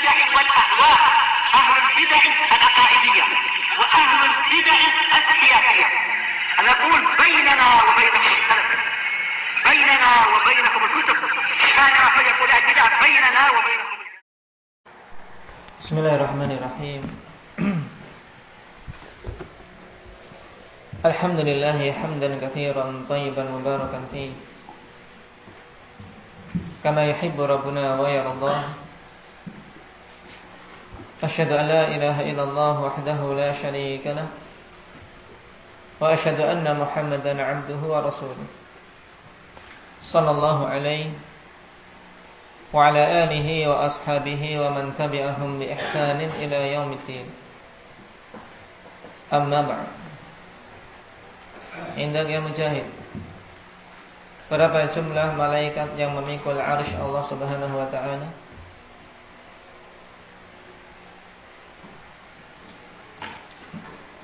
البدع والأهواء، أهل البدع العقائدية وأهل البدع السياسية. نقول بيننا وبينكم السلف، بيننا وبينكم الكتب، كان فيقول البدع بيننا وبينكم. Bismillahirrahmanirrahim. Alhamdulillah hamdan katsiran thayyiban mubarakan fihi kama yuhibbu rabbuna wa yarda. Asyhadu an la ilaha illallah wahdahu la syarika lah wa asyhadu anna Muhammadan 'abduhu wa rasuluh sallallahu alaihi wa ala alihi wa ashabihi wa man tabi'ahum bi ihsanin ila yaumiddin. Amma ba'd. Indah ya Mujahid, berapa jumlah malaikat yang memikul arsy Allah Subhanahu wa ta'ala?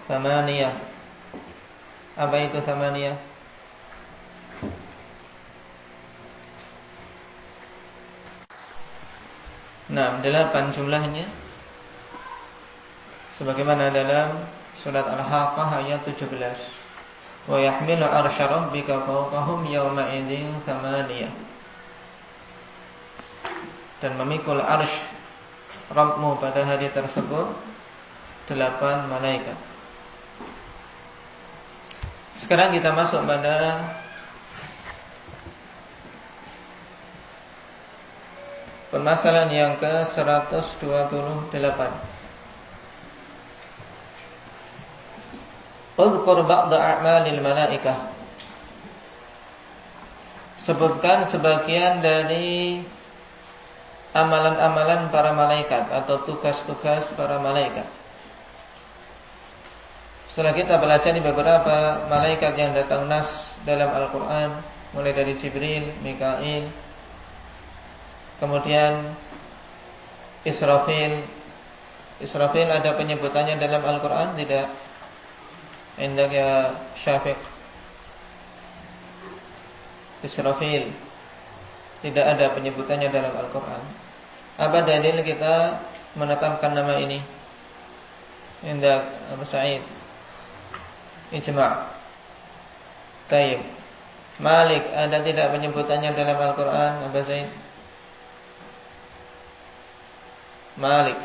Thamaniyah. Apa itu thamaniyah? Nah, 8 jumlahnya, sebagaimana dalam surat Al-Haqqah ayat 17. Wa yahmilu arsya rabbika fawqahum yawma idzin thamaniyah. Dan memikul arsy Rabbmu pada hari tersebut 8 malaikat. Sekarang kita masuk pada permasalahan yang ke-128. Udhkur ba'da a'malil malaikah. Sebutkan sebagian dari amalan-amalan para malaikat atau tugas-tugas para malaikat. Setelah kita pelajari beberapa malaikat yang datang nas dalam Al-Quran, mulai dari Jibril, Mikail, kemudian Israfil. Israfil ada penyebutannya dalam Al-Quran? Tidak. Indah ya Syafiq. Israfil tidak ada penyebutannya dalam Al-Quran. Apa dalil kita menetapkan nama ini? Indah Abu Sa'id. Ijma'. Tayyib. Malik ada tidak penyebutannya dalam Al-Quran? Abu Sa'id. Malik.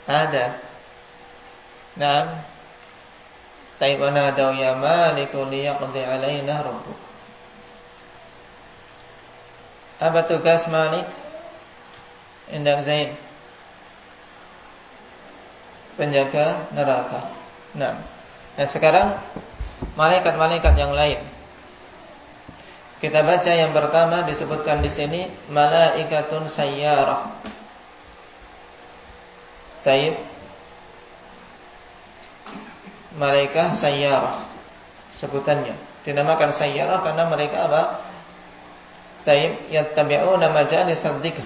Ada. Nah, taibana daw ya Maliku liyaqdi alaina rabbuk. Apa tugas Malik? Indah Zain. Penjaga neraka. Nah, sekarang malaikat-malaikat yang lain. Kita baca yang pertama disebutkan di sini malaikatun sayyarah. Taib. Malaikat sayyarah sebutannya. Dinamakan sayyarah karena mereka apa? Taib yattabi'una majalis adzikr.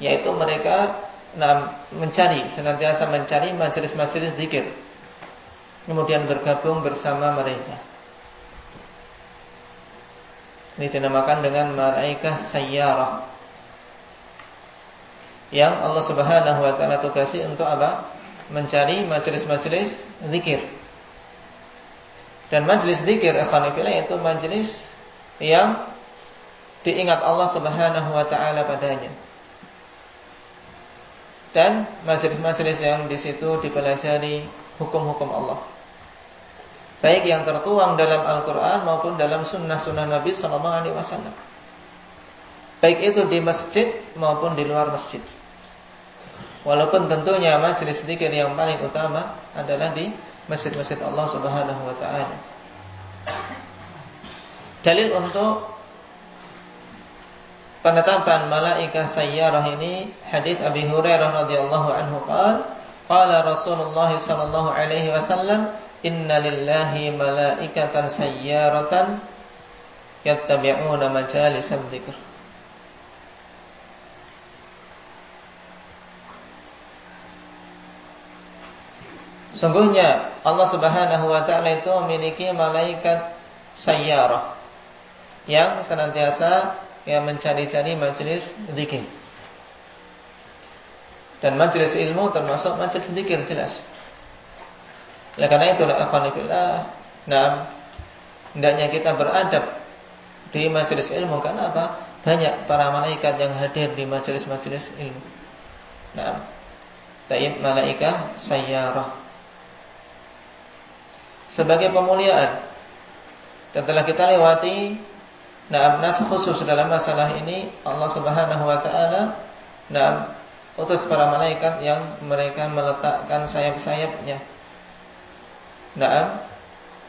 Yaitu mereka senantiasa mencari majelis-majelis zikir. Kemudian bergabung bersama mereka. Ini dinamakan dengan malaikat sayyarah, yang Allah Subhanahu wa ta'ala tugasi untuk apa? Mencari majelis-majelis zikir. Dan majelis zikir ikhwanifillah itu majelis yang diingat Allah Subhanahu wa ta'ala padanya. Dan majelis-majelis yang di situ dipelajari hukum-hukum Allah, baik yang tertuang dalam Al-Quran maupun dalam sunnah-sunnah Nabi SAW, baik itu di masjid maupun di luar masjid. Walaupun tentunya majelis zikir yang paling utama adalah di masjid-masjid Allah Subhanahu wa ta'ala. Dalil untuk penetapan malaikat sayyarah ini hadits Abi Hurairah radhiyallahu anhu qala Rasulullah sallallahu alaihi wasallam inna lillahi malaikatan sayyaratan yattabi'una majalis dzikr. Sungguhnya Allah Subhanahu wa taala itu memiliki malaikat sayyarah yang senantiasa mencari-cari majelis zikir. Dan majelis ilmu termasuk majelis zikir jelas. Oleh karena itulah akhwanillah, hendaknya kita beradab di majelis ilmu. Karena apa? Banyak para malaikat yang hadir di majelis-majelis ilmu. Taib malaikat sayyarah sebagai pemuliaan. Dan telah kita lewati nas khusus dalam masalah ini. Allah Subhanahu wa taala utus para malaikat yang mereka meletakkan sayap-sayapnya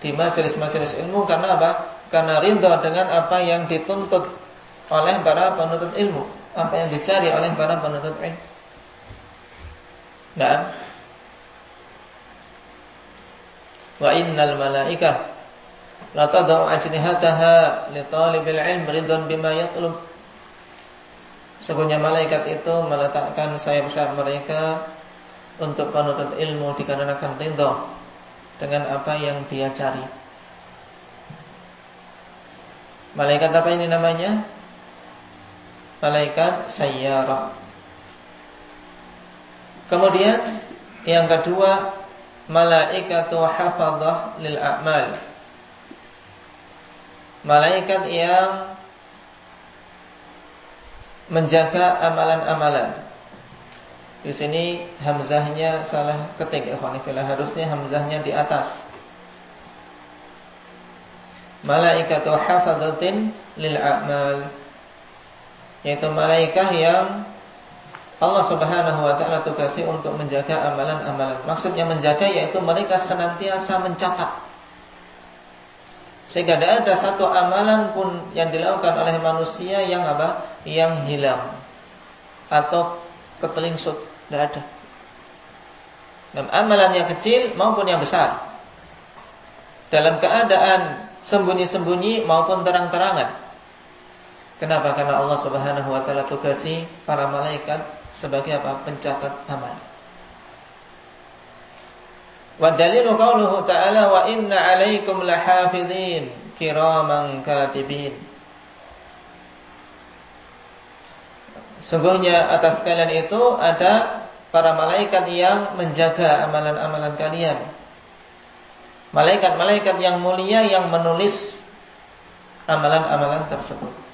di majelis-majelis ilmu. Karena apa? Karena ridha dengan apa yang dituntut oleh para penuntut ilmu, apa yang dicari oleh para penuntut ilmu. Wa innal malaikah la tadau ajnihataha li talibil ilm ridwan bima yatlub. Sesungguhnya malaikat itu meletakkan sayap-sayap mereka untuk penuntut ilmu dikarenakan ridha dengan apa yang dia cari. Malaikat apa ini namanya? Malaikat sayyarah. Kemudian yang kedua, malaikatu hafadhah lil a'mal. Malaikat yang menjaga amalan-amalan. Di sini hamzahnya salah ketik, ikhwanifillah, harusnya hamzahnya di atas. Malaikatu hafadhatin lil a'mal, yaitu malaikat yang Allah Subhanahu wa taala tugasi untuk menjaga amalan-amalan. Maksudnya menjaga yaitu mereka senantiasa mencatat. Sehingga tidak ada satu amalan pun yang dilakukan oleh manusia yang yang hilang atau ketelingsut, tidak ada. Dan amalan yang kecil maupun yang besar, dalam keadaan sembunyi-sembunyi maupun terang-terangan. Kenapa? Karena Allah Subhanahu wa taala tugasi para malaikat sebagai pencatat amal. Wa dalilu qauluhu ta'ala wa inna 'alaikum lahafizin kiraman katibin. Sungguhnya atas kalian itu ada para malaikat yang menjaga amalan-amalan kalian. Malaikat-malaikat yang mulia yang menulis amalan-amalan tersebut.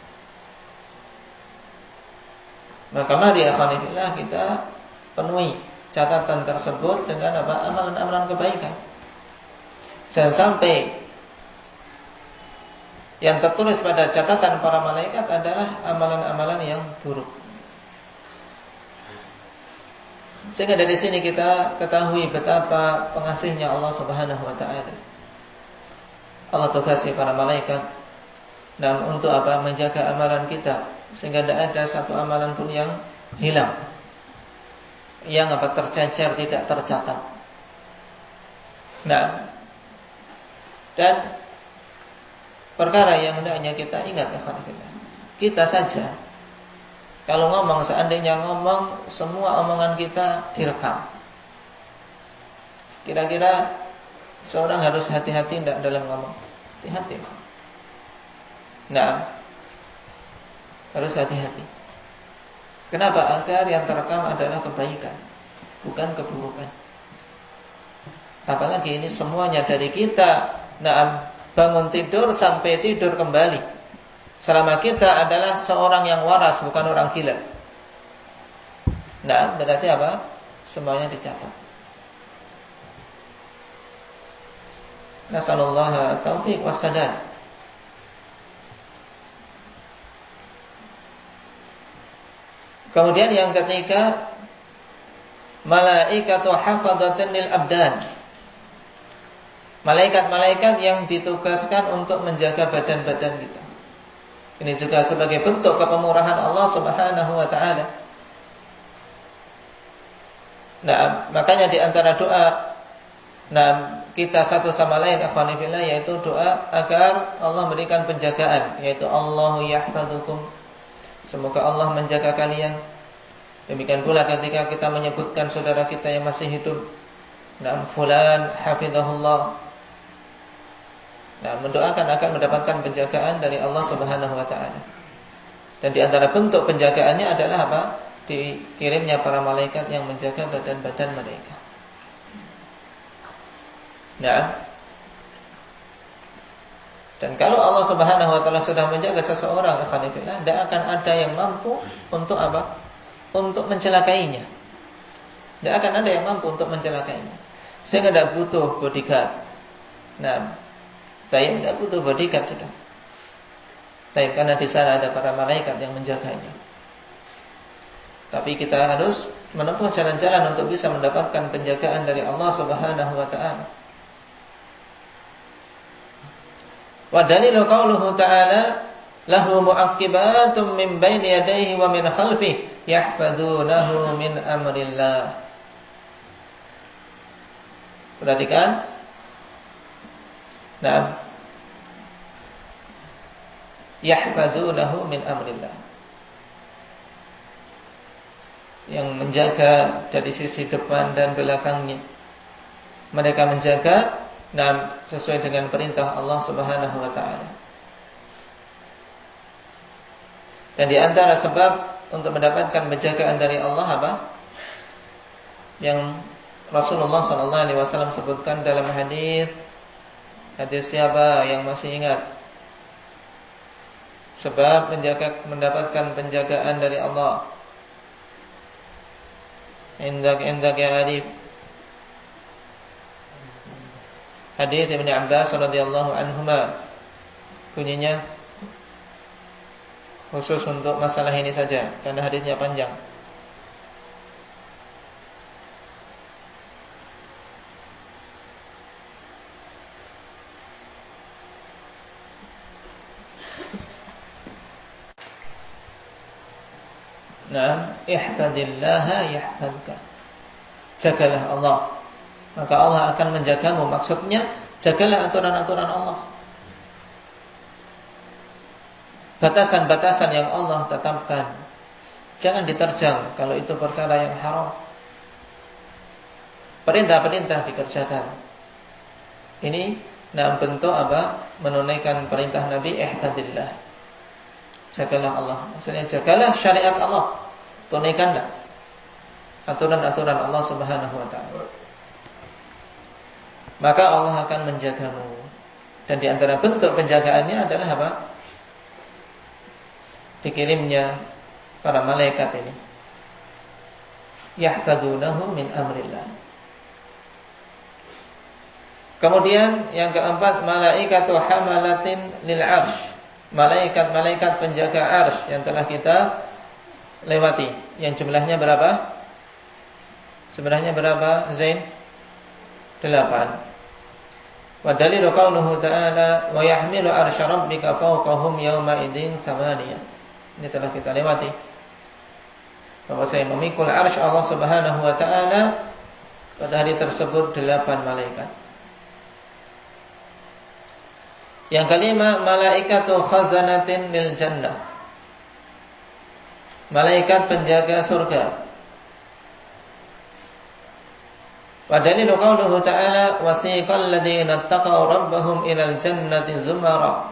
Maka mari akhwanillah kita penuhi catatan tersebut dengan amalan-amalan kebaikan. Jangan sampai yang tertulis pada catatan para malaikat adalah amalan-amalan yang buruk. Sehingga dari sini kita ketahui betapa pengasihnya Allah Subhanahu wa taala. Allah tugasi para malaikat dan untuk menjaga amalan kita, sehingga tidak ada satu amalan pun yang hilang, yang tercecer, tidak tercatat. Dan perkara yang hendaknya kita ingat, kita saja kalau ngomong, seandainya ngomong semua omongan kita direkam, kira-kira seorang harus hati-hati tidak dalam ngomong? Hati-hati. Harus hati-hati. Kenapa? Agar yang terekam adalah kebaikan, bukan keburukan. Apalagi ini semuanya dari kita bangun tidur sampai tidur kembali, selama kita adalah seorang yang waras, bukan orang gila. Berarti semuanya dicatat. Nasallallahu taufiq wassadad. Kemudian yang ketiga, malaikatu hafadhatin lil abdan. Malaikat-malaikat yang ditugaskan untuk menjaga badan-badan kita. Ini juga sebagai bentuk kepemurahan Allah Subhanahu wa taala. Makanya di antara doa kita satu sama lain, akhwani fillah, yaitu doa agar Allah memberikan penjagaan, yaitu Allahu yahfadzukum, semoga Allah menjaga kalian. Demikian pula ketika kita menyebutkan saudara kita yang masih hidup, Nah, fulan hafizahullah. Nah, mendoakan akan mendapatkan penjagaan dari Allah Subhanahu wa taala. Dan di antara bentuk penjagaannya adalah apa? Dikirimnya para malaikat yang menjaga badan-badan mereka. Nah, dan kalau Allah Subhanahu wa taala sudah menjaga seseorang, ikhwanillah, tidak akan ada yang mampu untuk apa? Untuk mencelakainya. Tidak akan ada yang mampu untuk mencelakainya. Sehingga tidak butuh bodyguard. Nah, tidak butuh bodyguard sudah. Karena di sana ada para malaikat yang menjaganya. Tapi kita harus menempuh jalan-jalan untuk bisa mendapatkan penjagaan dari Allah Subhanahu wa taala. Wa dalilu qauluhu ta'ala lahu mu'aqibatun min baini yadayhi wa min khalfihi yahfazunahu min amrillah. Perhatikan. Nah, yahfazunahu min amrillah. Yang menjaga dari sisi depan dan belakangnya. Mereka menjaga sesuai dengan perintah Allah Subhanahu wa taala. Dan di antara sebab untuk mendapatkan penjagaan dari Allah apa? Yang Rasulullah sallallahu alaihi wasallam sebutkan dalam hadis siapa yang masih ingat? Sebab mendapatkan penjagaan dari Allah. Indak ya Arif. Hadis Ibnu Abbas radhiyallahu anhuma. Bunyinya khusus untuk masalah ini saja karena hadisnya panjang. Nah, ihfadillaha yahfadka. Jagalah Allah, maka Allah akan menjagamu. Maksudnya, jagalah aturan-aturan Allah. Batasan-batasan yang Allah tetapkan jangan diterjang kalau itu perkara yang haram. Perintah-perintah dikerjakan. Ini bentuk apa? Menunaikan perintah Nabi, ihfadillah. Jagalah Allah. Maksudnya jagalah syariat Allah. Tunaikanlah aturan-aturan Allah Subhanahu wa taala. Maka Allah akan menjagamu. Dan di antara bentuk penjagaannya adalah apa? Dikirimnya para malaikat ini. Yahfazunahu min amrillah. Kemudian yang keempat, malaikatu hamalatin lil 'arsy. Malaikat-malaikat penjaga arsy yang telah kita lewati. Yang jumlahnya berapa? Sebenarnya berapa, Zain? 8. Wa dalilu qauluhu ta'ala wa yahmilu arsya rabbika fawqahum yawma idzin 8. Ini telah kita lewati. Bahwa saya memikul arsy Allah Subhanahu wa taala pada hari tersebut 8 malaikat. Yang kelima, malaikatu khazanatin lil jannah. Malaikat penjaga surga. Wa dalilu qauluhu ta'ala wasiqal ladzina taqaw rabbahum ilal jannati zumara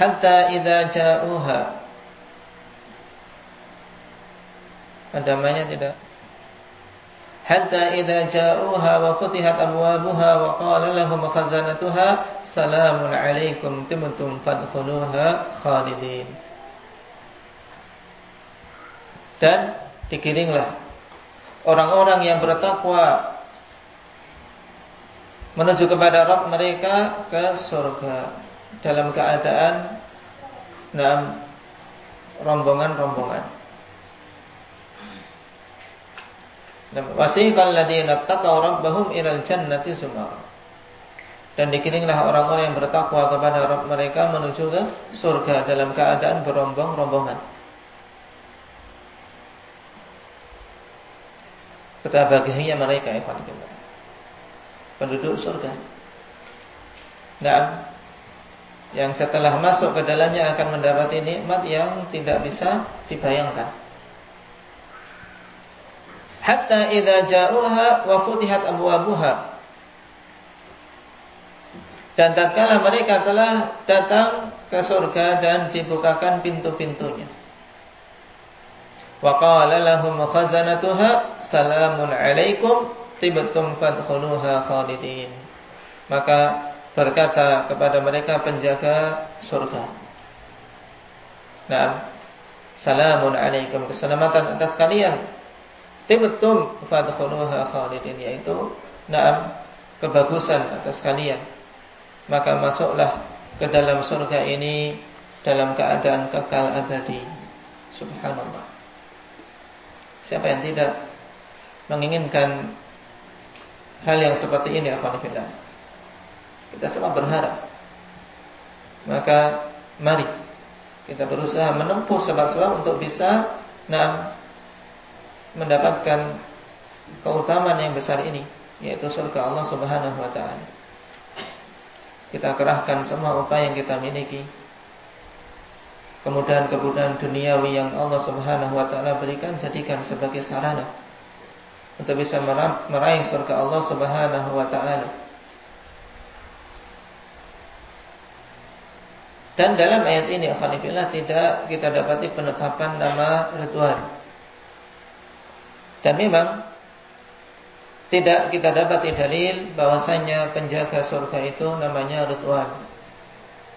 hatta idza ja'uha. Ada namanya tidak? Hatta idza ja'uha wa futihat abwabuha wa qala lahum khazanatuha salamun 'alaikum tibtum fadkhuluha khalidin. Dan dikiringlah orang-orang yang bertakwa menuju kepada Rabb mereka ke surga dalam keadaan rombongan-rombongan. Wasiqal ladzina taqaw rabbahum ilal jannati zumara. Dan dikiringlah orang-orang yang bertakwa kepada Rabb mereka menuju ke surga dalam keadaan berombong-rombongan. Betapa bahagianya mereka, penduduk surga. Nah, yang setelah masuk ke dalamnya akan mendapati nikmat yang tidak bisa dibayangkan. Hatta idza ja'uha wa futihat abwabuha. Dan tatkala mereka telah datang ke surga dan dibukakan pintu-pintunya, wa qala lahum khazanatuha salamun alaikum tibtum fadkhuluha khalidin. Maka berkata kepada mereka penjaga surga, "Naam, salamun alaikum, keselamatan atas kalian. Tibtum fadkhuluha khalidin, yaitu naam, kebagusan atas kalian. Maka masuklah ke dalam surga ini dalam keadaan kekal abadi." Subhanallah. Siapa yang tidak menginginkan hal yang seperti ini, akhwanillah? Kita semua berharap. Maka mari kita berusaha menempuh sebab-sebab untuk bisa mendapatkan keutamaan yang besar ini, yaitu surga Allah Subhanahu wa taala. Kita kerahkan semua upaya yang kita miliki, kemudahan-kemudahan duniawi yang Allah Subhanahu wa taala berikan, jadikan sebagai sarana untuk bisa meraih surga Allah Subhanahu wa taala. Dan dalam ayat ini, alhamdulillah, tidak kita dapati penetapan nama Ridwan. Dan memang tidak kita dapati dalil bahwasanya penjaga surga itu namanya Ridwan.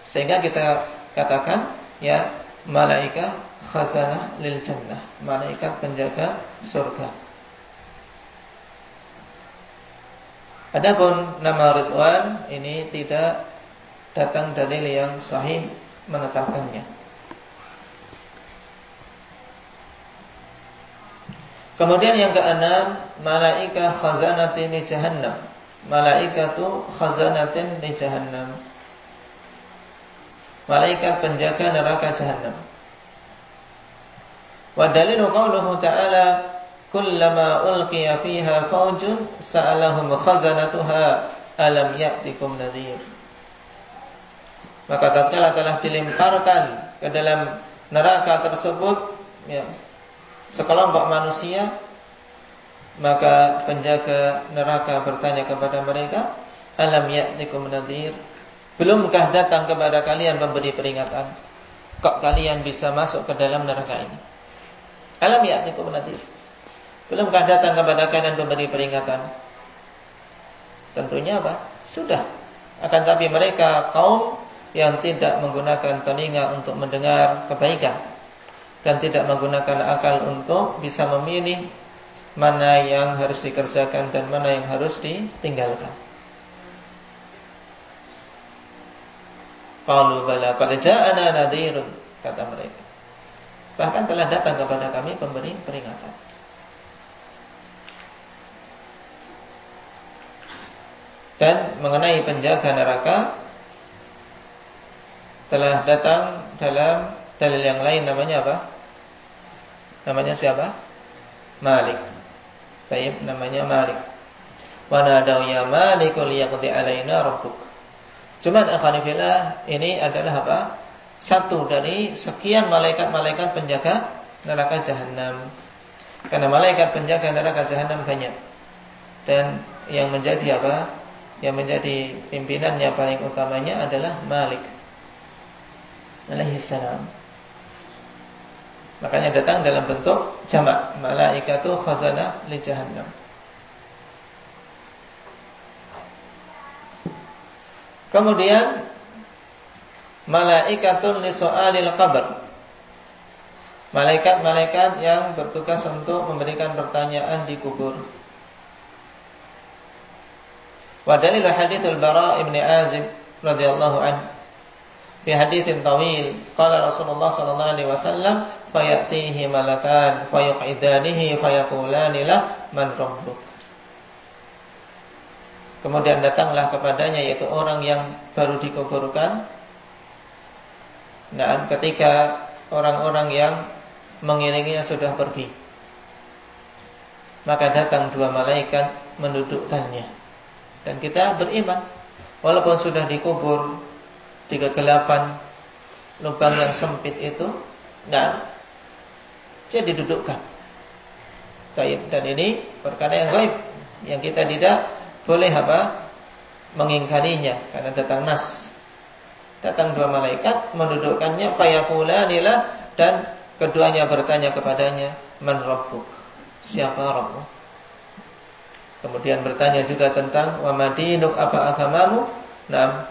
Sehingga kita katakan ya malaikah khazanah lil jannah, malaikat penjaga surga. Adapun nama Ridwan ini tidak datang dalil yang sahih menetapkannya. Kemudian yang keenam, malaika khazanatin li jahannam. Malaikatu khazanatin li jahannam. Malaikat penjaga neraka jahannam. Wa dalilu qauluhu ta'ala kullama ulqiya fiha faujun sa'alahum khazanatuha alam ya'tikum nadhir. Maka tatkala telah dilemparkan ke dalam neraka tersebut ya, sekelompok manusia, maka penjaga neraka bertanya kepada mereka, alam ya'tikum nadhir, belumkah datang kepada kalian pemberi peringatan? Kok kalian bisa masuk ke dalam neraka ini? Alam ya'tikum nadhir, belumkah datang kepada kalian pemberi peringatan? Tentunya apa? Sudah. Akan tapi mereka kaum yang tidak menggunakan telinga untuk mendengar kebaikan dan tidak menggunakan akal untuk bisa memilih mana yang harus dikerjakan dan mana yang harus ditinggalkan. Qalu bala qad ja'ana nadhirun, kata mereka. Bahkan telah datang kepada kami pemberi peringatan. Dan mengenai penjaga neraka telah datang dalam dalil yang lain, namanya apa? Namanya siapa? Malik. Baik, namanya Malik. Wa nadaw ya Malikul yaqdi alaina rabbuk. Cuman akhwanillah, ini adalah apa? Satu dari sekian malaikat-malaikat penjaga neraka jahanam. Karena malaikat penjaga neraka jahanam banyak. Dan yang menjadi apa? Yang menjadi pimpinannya paling utamanya adalah Malik alaihi salam. Makanya datang dalam bentuk jamak, malaikatu khazanah li jahannam. Kemudian malaikatun li su'alil qabr, malaikat-malaikat yang bertugas untuk memberikan pertanyaan di kubur. Wa dalil hadits Bara ibn Azib radhiyallahu anhu fi haditsin tawil, qala Rasulullah sallallahu alaihi wasallam, fayatihi malakan fayuqidanihi fayaqulani lah man rabbuk. Kemudian datanglah kepadanya, yaitu orang yang baru dikuburkan. Nah, ketika orang-orang yang mengiringinya sudah pergi, maka datang dua malaikat mendudukkannya. Dan kita beriman, walaupun sudah dikubur di kegelapan lubang yang sempit itu, dan dia didudukkan. Dan ini perkara yang gaib, yang kita tidak boleh mengingkarinya karena datang nas. Datang dua malaikat mendudukkannya fayaqulanilah, dan keduanya bertanya kepadanya, man rabbuk? Siapa Rabbmu? Kemudian bertanya juga tentang wa madinuk, apa agamamu? Nah,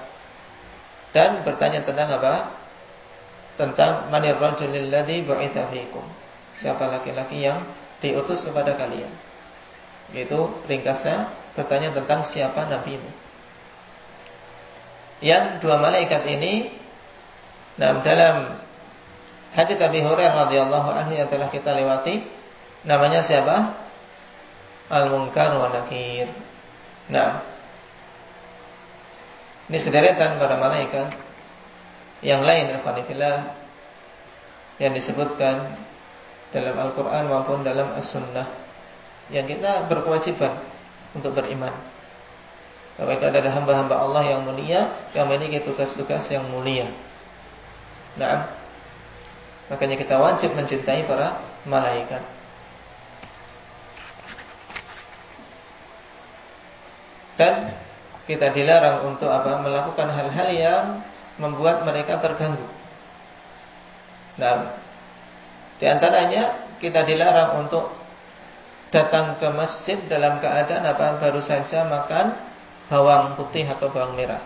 dan bertanya tentang apa? Tentang manir rajulil ladzi bu'itsa fikum. Siapa laki-laki yang diutus kepada kalian? Yaitu ringkasnya bertanya tentang siapa nabimu. Yang dua malaikat ini, nah, dalam hadits Abi Hurairah radhiyallahu anhu yang telah kita lewati, namanya siapa? Al-Munkar wa Nakir. Nah, ini sederetan para malaikat yang lain al-Qanifillah yang disebutkan dalam Al-Quran maupun dalam As-Sunnah, yang kita berkewajiban untuk beriman bahwa itu adalah hamba-hamba Allah yang mulia, yang memiliki tugas-tugas yang mulia. Nah, makanya kita wajib mencintai para malaikat. Dan kita dilarang untuk apa? Melakukan hal-hal yang membuat mereka terganggu. Nah, di antaranya kita dilarang untuk datang ke masjid dalam keadaan apa? Baru saja makan bawang putih atau bawang merah.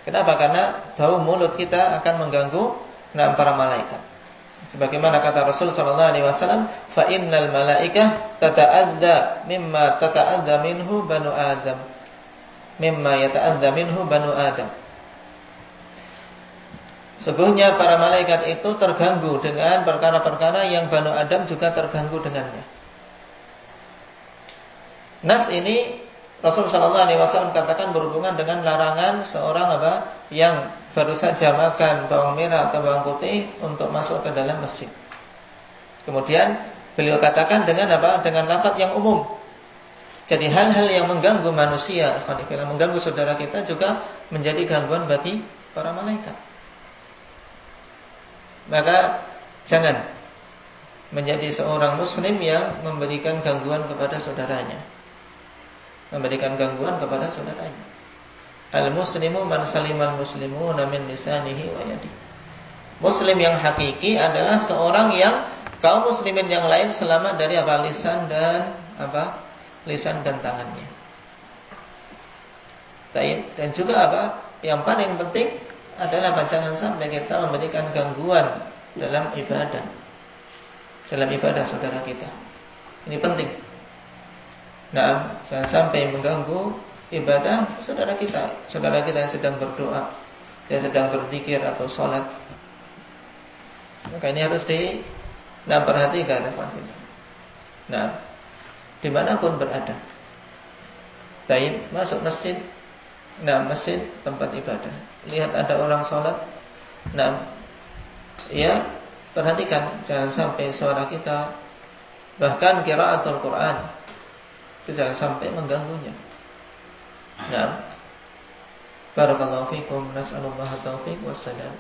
Kenapa? Karena bau mulut kita akan mengganggu para malaikat. Sebagaimana kata Rasul sallallahu alaihi wasallam, fa innal malaikah tata'adza mimma tata'adza minhu banu Adam. Mimma yata'adza minhu banu Adam. Sesungguhnya para malaikat itu terganggu dengan perkara-perkara yang Banu Adam juga terganggu dengannya. Nas ini Rasul sallallahu alaihi wasallam katakan berhubungan dengan larangan seorang apa? Yang baru saja makan bawang merah atau bawang putih untuk masuk ke dalam masjid. Kemudian beliau katakan dengan apa? Dengan lafaz yang umum. Jadi hal-hal yang mengganggu manusia, mengganggu saudara kita juga menjadi gangguan bagi para malaikat. Maka jangan menjadi seorang muslim yang memberikan gangguan kepada saudaranya. Memberikan gangguan kepada saudaranya. Al-muslimu man salimal muslimuna min lisanihi wa yadihi. Muslim yang hakiki adalah seorang yang kaum muslimin yang lain selamat dari apa? Lisan dan apa? Lisan dan tangannya. Dan juga apa? Yang paling penting adalah jangan sampai kita memberikan gangguan dalam ibadah. Dalam ibadah saudara kita. Ini penting. Nah, jangan sampai mengganggu ibadah saudara kita yang sedang berdoa, yang sedang berzikir atau sholat. Maka ini harus diperhatikan. Nah, dimanapun berada, masuk masjid, nah masjid tempat ibadah, lihat ada orang sholat, nah, ya perhatikan jangan sampai suara kita, bahkan qiraatul Quran, jangan sampai mengganggunya. Nah, barakallahu fikum, nas'alullaha taufiq wassalam.